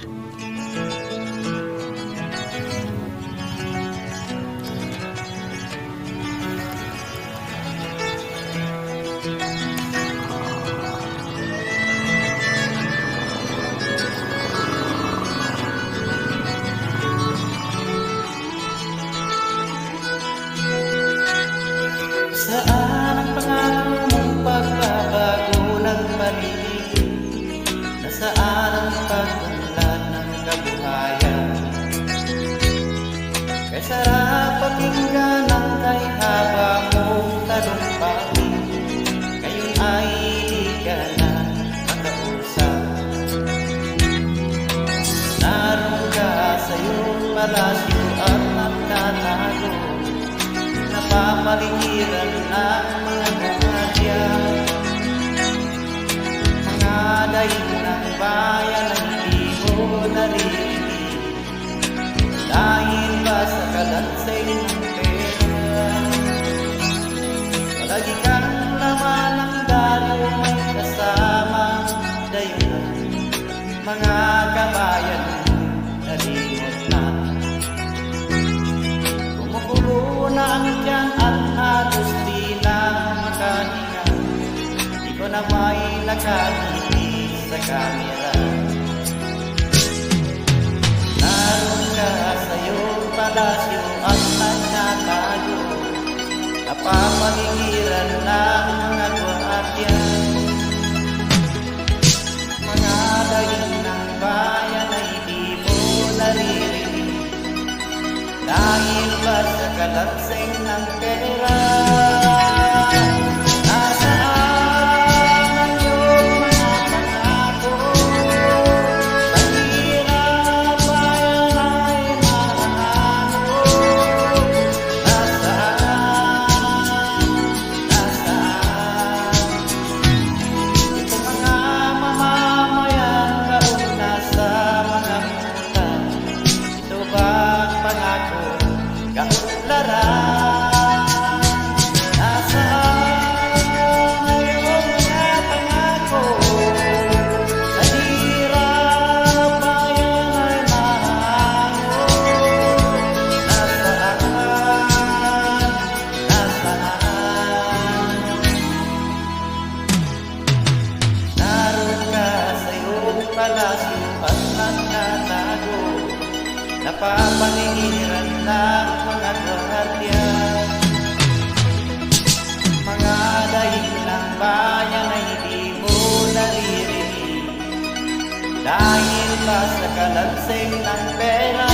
Saan ang pangako mong pagbabago ng paligid? Nasaan ang pag-unlad ng kabuhayan? Kay sarap pakinggan ang kay haba mong talumpati, ngayon ay di ka na makausap. Naroon ka sa iyong palasyo at nagtatago, napapaligiran ng mga gwardiya, mga daig ng bayan ang hindi mo naririnig, dahil ba sa kalansay ng pera? Palagi kang laman ng dalo, may kasama dayuhan, mga kabayan mo nalimot na. Kumukulo na ang tiyan at halos di na makahinga, di ko na may nakakiti sa kamera. Naroon ka sa iyong palasyo at nagtatago, napapaligiran ng mga gwardiya, mga daig ng bayan ay di mo naririnig, dahil ba sa kalansay ng pera? Nasaan ang iyong mga pangako? Sa hirap bayan ay mahango. Nasaan? Ito mga mamamayan, kauna sa mga mutan, ito ba ang pangako? Kaunlaran, nasaan ang iyong mga pangako? Sa hirap bayan ay mahango. Nasaan? Naroon ka sa iyong palasyo at nagtatago, napapaligiran ng mga gwardiya, mga daig ng bayan ay di mo naririnig, dahil ba sa kalansay ng pera?